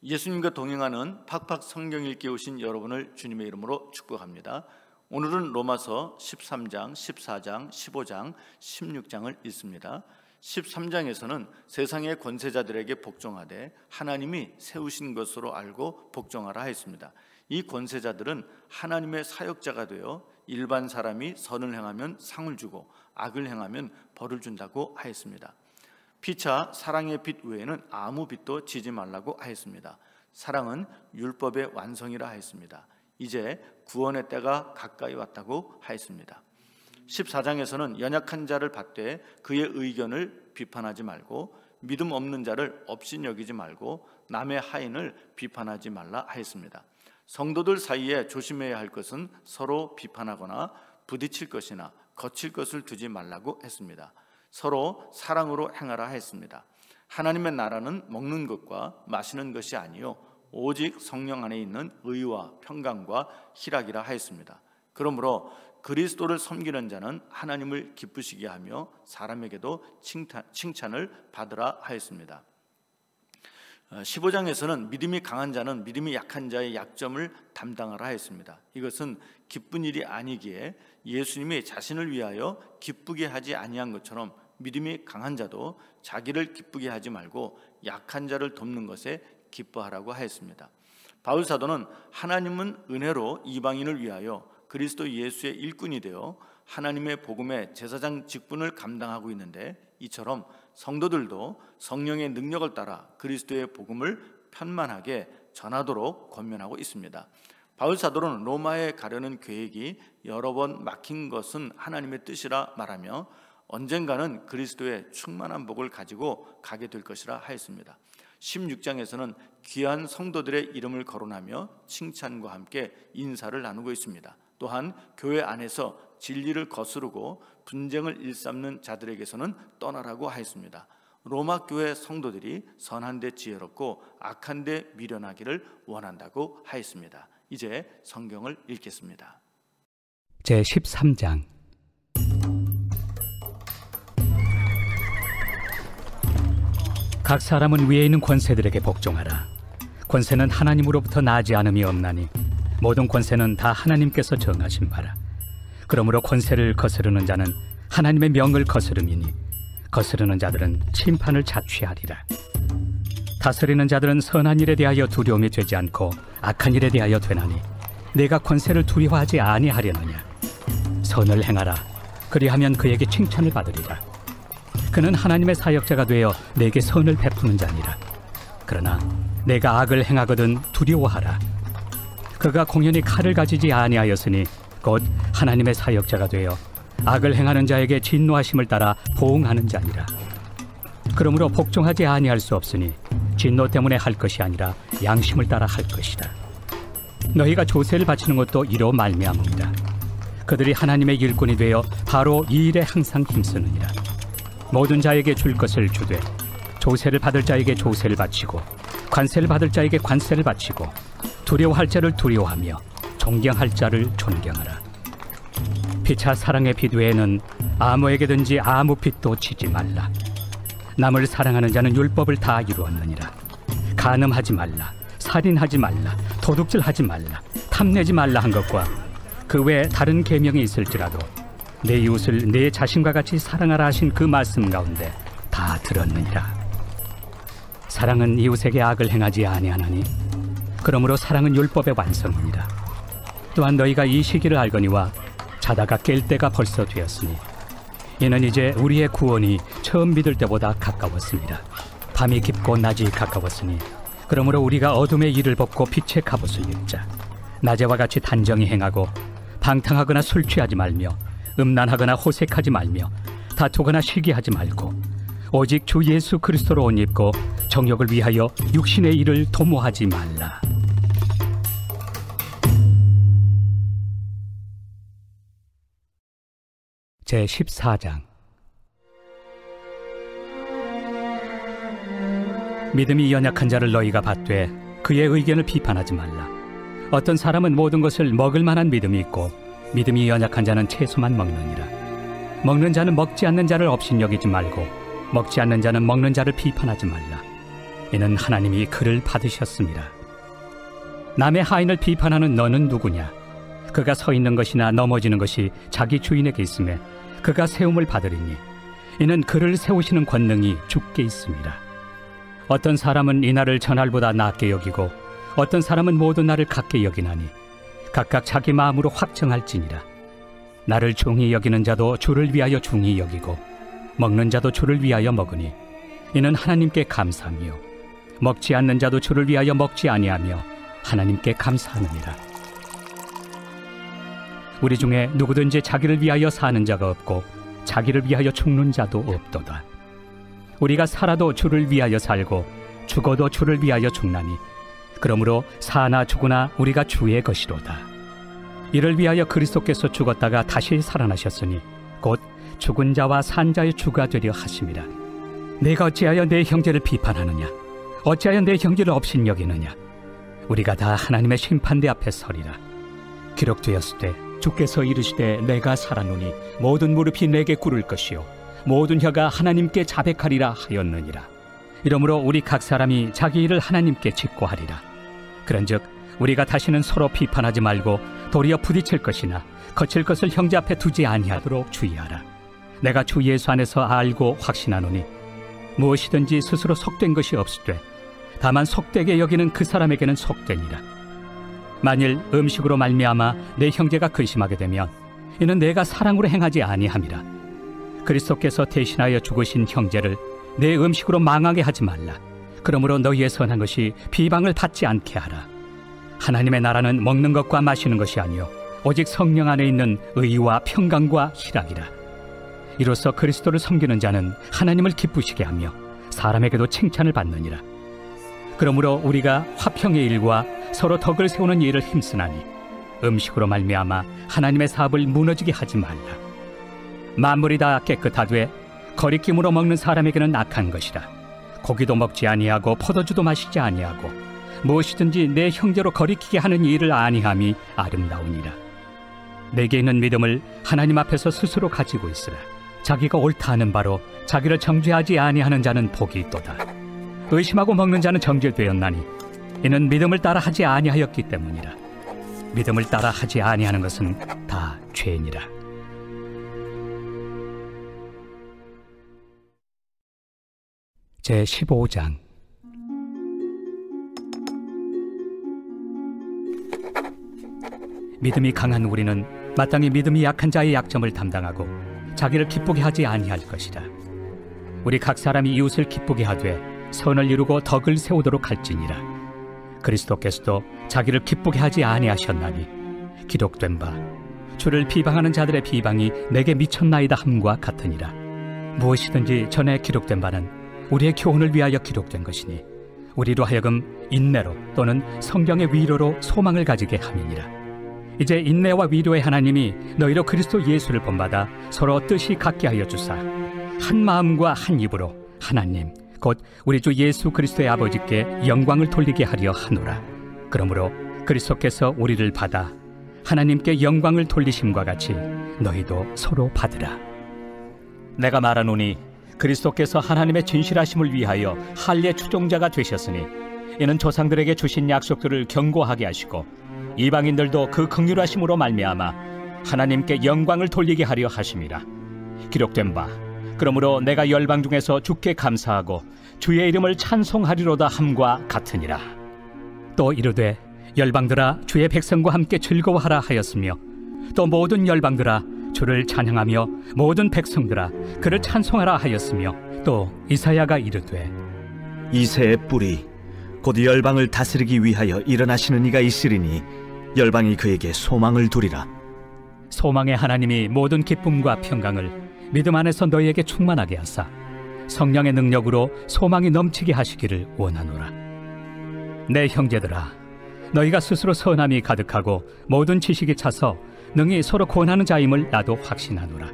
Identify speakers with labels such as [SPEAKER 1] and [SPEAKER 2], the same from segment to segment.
[SPEAKER 1] 예수님과 동행하는 팍팍 성경 읽기 오신 여러분을 주님의 이름으로 축복합니다. 오늘은 로마서 13장, 14장, 15장, 16장을 읽습니다. 13장에서는 세상의 권세자들에게 복종하되 하나님이 세우신 것으로 알고 복종하라 했습니다. 이 권세자들은 하나님의 사역자가 되어 일반 사람이 선을 행하면 상을 주고 악을 행하면 벌을 준다고 하였습니다. 피차 사랑의 빛 외에는 아무 빛도 지지 말라고 하였습니다. 사랑은 율법의 완성이라 하였습니다. 이제 구원의 때가 가까이 왔다고 하였습니다. 14장에서는 연약한 자를 받되 그의 의견을 비판하지 말고 믿음 없는 자를 업신여기지 말고 남의 하인을 비판하지 말라 하였습니다. 성도들 사이에 조심해야 할 것은 서로 비판하거나 부딪힐 것이나 거칠 것을 두지 말라고 했습니다. 서로 사랑으로 행하라 했습니다. 하나님의 나라는 먹는 것과 마시는 것이 아니요 오직 성령 안에 있는 의와 평강과 희락이라 하였습니다. 그러므로 그리스도를 섬기는 자는 하나님을 기쁘시게 하며 사람에게도 칭찬을 받으라 하였습니다. 15장에서는 믿음이 강한 자는 믿음이 약한 자의 약점을 담당하라 했습니다. 이것은 기쁜 일이 아니기에 예수님이 자신을 위하여 기쁘게 하지 아니한 것처럼 믿음이 강한 자도 자기를 기쁘게 하지 말고 약한 자를 돕는 것에 기뻐하라고 하였습니다. 바울 사도는 하나님은 은혜로 이방인을 위하여 그리스도 예수의 일꾼이 되어 하나님의 복음의 제사장 직분을 감당하고 있는데, 이처럼 성도들도 성령의 능력을 따라 그리스도의 복음을 편만하게 전하도록 권면하고 있습니다. 바울 사도는 로마에 가려는 계획이 여러 번 막힌 것은 하나님의 뜻이라 말하며 언젠가는 그리스도의 충만한 복을 가지고 가게 될 것이라 하였습니다. 16장에서는 귀한 성도들의 이름을 거론하며 칭찬과 함께 인사를 나누고 있습니다. 또한 교회 안에서 진리를 거스르고 분쟁을 일삼는 자들에게서는 떠나라고 하였습니다. 로마 교회 성도들이 선한 데 지혜롭고 악한 데 미련하기를 원한다고 하였습니다. 이제 성경을 읽겠습니다.
[SPEAKER 2] 제13장. 각 사람은 위에 있는 권세들에게 복종하라. 권세는 하나님으로부터 나지 않음이 없나니 모든 권세는 다 하나님께서 정하신 바라. 그러므로 권세를 거스르는 자는 하나님의 명을 거스름이니 거스르는 자들은 심판을 자취하리라. 다스리는 자들은 선한 일에 대하여 두려움이 되지 않고 악한 일에 대하여 되나니 내가 권세를 두려워하지 아니하려느냐. 선을 행하라. 그리하면 그에게 칭찬을 받으리라. 그는 하나님의 사역자가 되어 내게 선을 베푸는 자니라. 그러나 내가 악을 행하거든 두려워하라. 그가 공연히 칼을 가지지 아니하였으니 곧 하나님의 사역자가 되어 악을 행하는 자에게 진노하심을 따라 보응하는 자니라. 그러므로 복종하지 아니할 수 없으니 진노 때문에 할 것이 아니라 양심을 따라 할 것이다. 너희가 조세를 바치는 것도 이로 말미암음이다. 그들이 하나님의 일꾼이 되어 바로 이 일에 항상 힘쓰느니라. 모든 자에게 줄 것을 주되 조세를 받을 자에게 조세를 바치고 관세를 받을 자에게 관세를 바치고 두려워할 자를 두려워하며 존경할 자를 존경하라. 피차 사랑의 빛 외에는 아무에게든지 아무 빛도 지지 말라. 남을 사랑하는 자는 율법을 다 이루었느니라. 간음하지 말라, 살인하지 말라, 도둑질하지 말라, 탐내지 말라 한 것과 그 외에 다른 계명이 있을지라도 내 이웃을 내 자신과 같이 사랑하라 하신 그 말씀 가운데 다 들었느니라. 사랑은 이웃에게 악을 행하지 아니하나니 그러므로 사랑은 율법의 완성이니라. 또한 너희가 이 시기를 알거니와 자다가 깰 때가 벌써 되었으니 이는 이제 우리의 구원이 처음 믿을 때보다 가까웠습니다. 밤이 깊고 낮이 가까웠으니 그러므로 우리가 어둠의 일을 벗고 빛의 갑옷을 입자. 낮에와 같이 단정히 행하고 방탕하거나 술 취하지 말며 음란하거나 호색하지 말며 다투거나 시기하지 말고 오직 주 예수 그리스도로 옷 입고 정욕을 위하여 육신의 일을 도모하지 말라. 제14장. 믿음이 연약한 자를 너희가 받되 그의 의견을 비판하지 말라. 어떤 사람은 모든 것을 먹을 만한 믿음이 있고 믿음이 연약한 자는 채소만 먹느니라. 먹는 자는 먹지 않는 자를 업신여기지 말고 먹지 않는 자는 먹는 자를 비판하지 말라. 이는 하나님이 그를 받으셨습니다. 남의 하인을 비판하는 너는 누구냐? 그가 서 있는 것이나 넘어지는 것이 자기 주인에게 있음에 그가 세움을 받으리니 이는 그를 세우시는 권능이 주께 있습니다. 어떤 사람은 이날을 전날보다 낮게 여기고 어떤 사람은 모든 날을 같게 여기나니 각각 자기 마음으로 확정할지니라. 나를 중히 여기는 자도 주를 위하여 중히 여기고 먹는 자도 주를 위하여 먹으니 이는 하나님께 감사하며 먹지 않는 자도 주를 위하여 먹지 아니하며 하나님께 감사하느니라. 우리 중에 누구든지 자기를 위하여 사는 자가 없고 자기를 위하여 죽는 자도 없도다. 우리가 살아도 주를 위하여 살고 죽어도 주를 위하여 죽나니 그러므로 사나 죽으나 우리가 주의 것이로다. 이를 위하여 그리스도께서 죽었다가 다시 살아나셨으니 곧 죽은 자와 산 자의 주가 되려 하심이라. 내가 어찌하여 내 형제를 비판하느냐? 어찌하여 내 형제를 업신여기느냐? 우리가 다 하나님의 심판대 앞에 서리라. 기록되었으되 주께서 이르시되 내가 살았노니 모든 무릎이 내게 꿇을 것이요 모든 혀가 하나님께 자백하리라 하였느니라. 이러므로 우리 각 사람이 자기 일을 하나님께 직고하리라. 그런즉 우리가 다시는 서로 비판하지 말고 도리어 부딪힐 것이나 거칠 것을 형제 앞에 두지 아니하도록 주의하라. 내가 주 예수 안에서 알고 확신하노니 무엇이든지 스스로 속된 것이 없으되 다만 속되게 여기는 그 사람에게는 속되니라. 만일 음식으로 말미암아 내 형제가 근심하게 되면 이는 내가 사랑으로 행하지 아니함이라. 그리스도께서 대신하여 죽으신 형제를 내 음식으로 망하게 하지 말라. 그러므로 너희의 선한 것이 비방을 받지 않게 하라. 하나님의 나라는 먹는 것과 마시는 것이 아니요 오직 성령 안에 있는 의와 평강과 희락이라. 이로써 그리스도를 섬기는 자는 하나님을 기쁘시게 하며 사람에게도 칭찬을 받느니라. 그러므로 우리가 화평의 일과 서로 덕을 세우는 일을 힘쓰나니 음식으로 말미암아 하나님의 사업을 무너지게 하지 말라. 만물이 다 깨끗하되 거리낌으로 먹는 사람에게는 악한 것이라. 고기도 먹지 아니하고 포도주도 마시지 아니하고 무엇이든지 내 형제로 거리키게 하는 일을 아니함이 아름다우니라. 내게 있는 믿음을 하나님 앞에서 스스로 가지고 있으라. 자기가 옳다 하는 바로 자기를 정죄하지 아니하는 자는 복이 있도다. 의심하고 먹는 자는 정죄되었나니 이는 믿음을 따라 하지 아니하였기 때문이라. 믿음을 따라 하지 아니하는 것은 다 죄니라. 제15장. 믿음이 강한 우리는 마땅히 믿음이 약한 자의 약점을 담당하고 자기를 기쁘게 하지 아니할 것이라. 우리 각 사람이 이웃을 기쁘게 하되 선을 이루고 덕을 세우도록 할지니라. 그리스도께서도 자기를 기쁘게 하지 아니하셨나니 기록된 바 주를 비방하는 자들의 비방이 내게 미쳤나이다 함과 같으니라. 무엇이든지 전에 기록된 바는 우리의 교훈을 위하여 기록된 것이니 우리로 하여금 인내로 또는 성경의 위로로 소망을 가지게 함이니라. 이제 인내와 위로의 하나님이 너희로 그리스도 예수를 본받아 서로 뜻이 같게 하여 주사 한 마음과 한 입으로 하나님 곧 우리 주 예수 그리스도의 아버지께 영광을 돌리게 하려 하노라. 그러므로 그리스도께서 우리를 받아 하나님께 영광을 돌리심과 같이 너희도 서로 받으라. 내가 말하노니 그리스도께서 하나님의 진실하심을 위하여 할례 추종자가 되셨으니 이는 조상들에게 주신 약속들을 견고하게 하시고 이방인들도 그 긍휼하심으로 말미암아 하나님께 영광을 돌리게 하려 하심이라. 기록된 바 그러므로 내가 열방 중에서 주께 감사하고 주의 이름을 찬송하리로다 함과 같으니라. 또 이르되 열방들아 주의 백성과 함께 즐거워하라 하였으며 또 모든 열방들아 주를 찬양하며 모든 백성들아 그를 찬송하라 하였으며 또 이사야가 이르되
[SPEAKER 3] 이새의 뿌리 곧 열방을 다스리기 위하여 일어나시는 이가 있으리니 열방이 그에게 소망을 두리라.
[SPEAKER 2] 소망의 하나님이 모든 기쁨과 평강을 믿음 안에서 너희에게 충만하게 하사 성령의 능력으로 소망이 넘치게 하시기를 원하노라. 내 형제들아 너희가 스스로 선함이 가득하고 모든 지식이 차서 능히 서로 권하는 자임을 나도 확신하노라.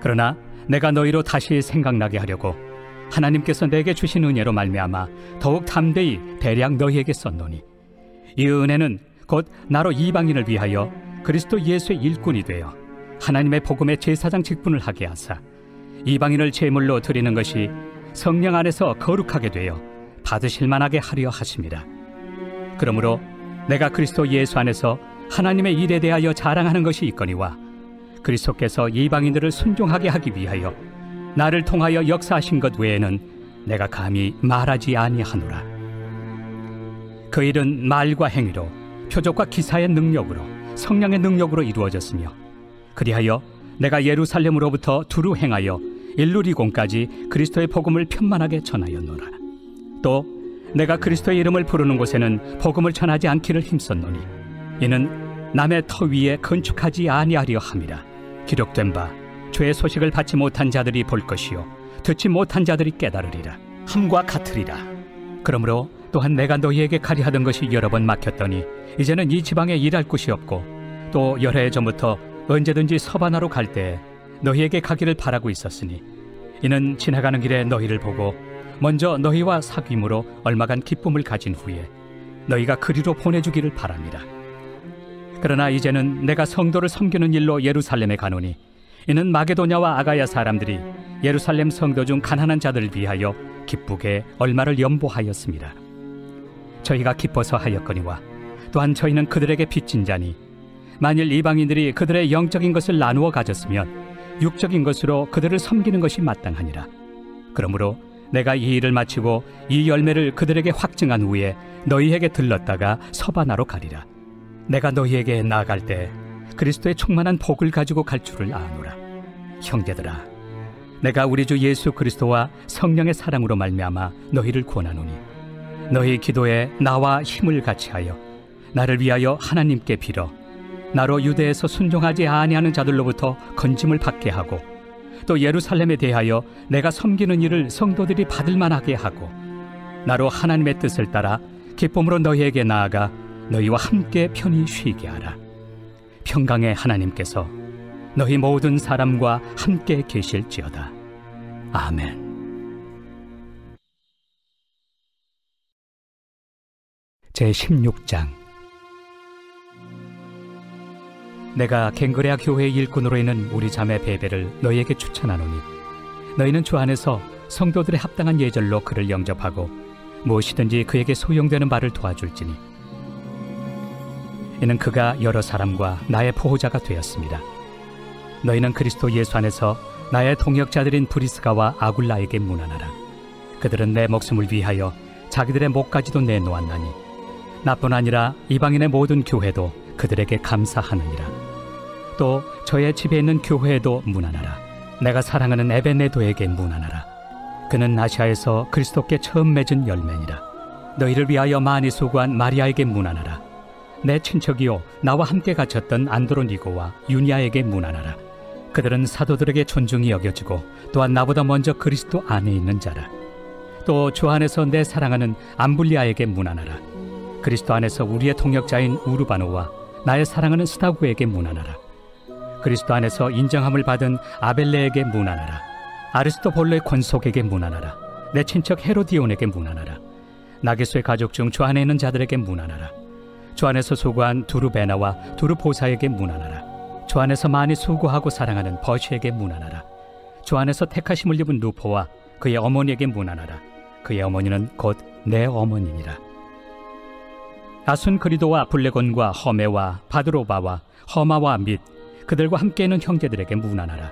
[SPEAKER 2] 그러나 내가 너희로 다시 생각나게 하려고 하나님께서 내게 주신 은혜로 말미암아 더욱 담대히 대량 너희에게 썼노니 이 은혜는 곧 나로 이방인을 위하여 그리스도 예수의 일꾼이 되어 하나님의 복음의 제사장 직분을 하게 하사 이방인을 제물로 드리는 것이 성령 안에서 거룩하게 되어 받으실 만하게 하려 하심이라. 그러므로 내가 그리스도 예수 안에서 하나님의 일에 대하여 자랑하는 것이 있거니와 그리스도께서 이방인들을 순종하게 하기 위하여 나를 통하여 역사하신 것 외에는 내가 감히 말하지 아니하노라. 그 일은 말과 행위로, 표적과 기사의 능력으로, 성령의 능력으로 이루어졌으며, 그리하여 내가 예루살렘으로부터 두루 행하여 일루리곤까지 그리스도의 복음을 편만하게 전하였노라. 또 내가 그리스도의 이름을 부르는 곳에는 복음을 전하지 않기를 힘썼노니 이는 남의 터 위에 건축하지 아니하려 함이라. 기록된 바 죄의 소식을 받지 못한 자들이 볼 것이요 듣지 못한 자들이 깨달으리라. 함과 같으리라. 그러므로 또한 내가 너희에게 가리 하던 것이 여러 번 막혔더니 이제는 이 지방에 일할 곳이 없고 또 여러 해 전부터 언제든지 서바나로 갈 때 너희에게 가기를 바라고 있었으니 이는 지나가는 길에 너희를 보고 먼저 너희와 사귐으로 얼마간 기쁨을 가진 후에 너희가 그리로 보내주기를 바랍니다. 그러나 이제는 내가 성도를 섬기는 일로 예루살렘에 가노니 이는 마게도냐와 아가야 사람들이 예루살렘 성도 중 가난한 자들을 위하여 기쁘게 얼마를 연보하였습니다. 저희가 기뻐서 하였거니와 또한 저희는 그들에게 빚진 자니 만일 이방인들이 그들의 영적인 것을 나누어 가졌으면 육적인 것으로 그들을 섬기는 것이 마땅하니라. 그러므로 내가 이 일을 마치고 이 열매를 그들에게 확증한 후에 너희에게 들렀다가 서바나로 가리라. 내가 너희에게 나아갈 때 그리스도의 충만한 복을 가지고 갈 줄을 아노라. 형제들아, 내가 우리 주 예수 그리스도와 성령의 사랑으로 말미암아 너희를 권하노니 너희 기도에 나와 힘을 같이하여 나를 위하여 하나님께 빌어 나로 유대에서 순종하지 아니하는 자들로부터 건짐을 받게 하고 또 예루살렘에 대하여 내가 섬기는 일을 성도들이 받을 만하게 하고 나로 하나님의 뜻을 따라 기쁨으로 너희에게 나아가 너희와 함께 편히 쉬게 하라. 평강의 하나님께서 너희 모든 사람과 함께 계실지어다. 아멘. 제16장. 내가 갱그레아 교회의 일꾼으로 있는 우리 자매 베베를 너희에게 추천하노니 너희는 주 안에서 성도들의 합당한 예절로 그를 영접하고 무엇이든지 그에게 소용되는 바를 도와줄지니 이는 그가 여러 사람과 나의 보호자가 되었습니다. 너희는 그리스도 예수 안에서 나의 동역자들인 브리스가와 아굴라에게 문안하라. 그들은 내 목숨을 위하여 자기들의 목까지도 내놓았나니 나뿐 아니라 이방인의 모든 교회도 그들에게 감사하느니라. 또 저의 집에 있는 교회에도 문안하라. 내가 사랑하는 에베네도에게 문안하라. 그는 아시아에서 그리스도께 처음 맺은 열매니라. 너희를 위하여 많이 수고한 마리아에게 문안하라. 내 친척이요 나와 함께 갇혔던 안드로니고와 유니아에게 문안하라. 그들은 사도들에게 존중이 여겨지고 또한 나보다 먼저 그리스도 안에 있는 자라. 또 주 안에서 내 사랑하는 암블리아에게 문안하라. 그리스도 안에서 우리의 동역자인 우르바노와 나의 사랑하는 스다구에게 문안하라. 그리스도 안에서 인정함을 받은 아벨레에게 문안하라. 아리스토볼로의 권속에게 문안하라. 내 친척 헤로디온에게 문안하라. 나게수의 가족 중 주 안에 있는 자들에게 문안하라. 주 안에서 수고한 두루베나와 두루보사에게 문안하라. 주 안에서 많이 수고하고 사랑하는 버시에게 문안하라. 주 안에서 택하심을 입은 루포와 그의 어머니에게 문안하라. 그의 어머니는 곧 내 어머니니라. 아순그리도와 블레곤과 허메와 바드로바와 허마와 및 그들과 함께 있는 형제들에게 문안하라.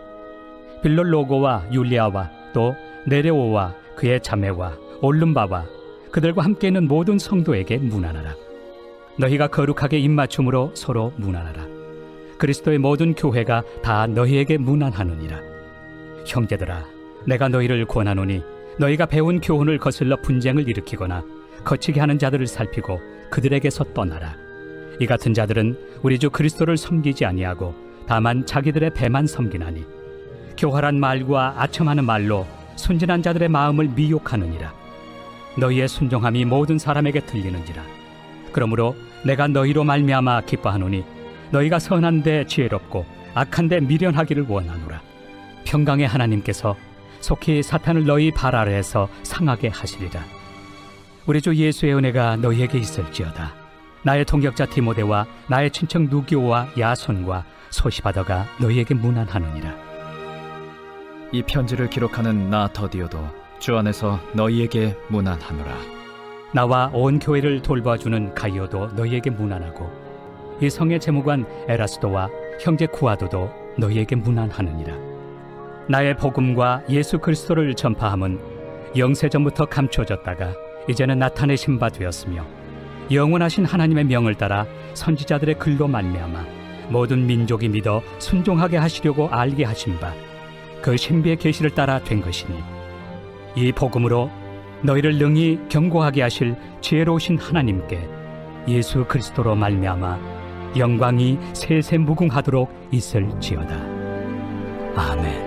[SPEAKER 2] 빌롤로고와 율리아와 또 네레오와 그의 자매와 올름바와 그들과 함께 있는 모든 성도에게 문안하라. 너희가 거룩하게 입맞춤으로 서로 문안하라. 그리스도의 모든 교회가 다 너희에게 문안하느니라. 형제들아, 내가 너희를 권하노니 너희가 배운 교훈을 거슬러 분쟁을 일으키거나 거치게 하는 자들을 살피고 그들에게서 떠나라. 이 같은 자들은 우리 주 그리스도를 섬기지 아니하고 다만 자기들의 배만 섬기나니 교활한 말과 아첨하는 말로 순진한 자들의 마음을 미혹하느니라. 너희의 순종함이 모든 사람에게 들리는지라. 그러므로 내가 너희로 말미암아 기뻐하노니 너희가 선한데 지혜롭고 악한데 미련하기를 원하노라. 평강의 하나님께서 속히 사탄을 너희 발 아래에서 상하게 하시리라. 우리 주 예수의 은혜가 너희에게 있을지어다. 나의 동역자 디모데와 나의 친척 누기오와 야손과 소시바더가 너희에게 문안하느니라.
[SPEAKER 4] 이 편지를 기록하는 나 더디오도 주 안에서 너희에게 문안하노라.
[SPEAKER 2] 나와 온 교회를 돌봐주는 가이오도 너희에게 문안하고 이 성의 재무관 에라스도와 형제 구아도도 너희에게 문안하느니라. 나의 복음과 예수 그리스도를 전파함은 영세전부터 감춰졌다가 이제는 나타내신 바 되었으며 영원하신 하나님의 명을 따라 선지자들의 글로 말미암아 모든 민족이 믿어 순종하게 하시려고 알게 하신 바 그 신비의 계시를 따라 된 것이니 이 복음으로 너희를 능히 경고하게 하실 지혜로우신 하나님께 예수 그리스도로 말미암아 영광이 세세 무궁하도록 있을지어다. 아멘.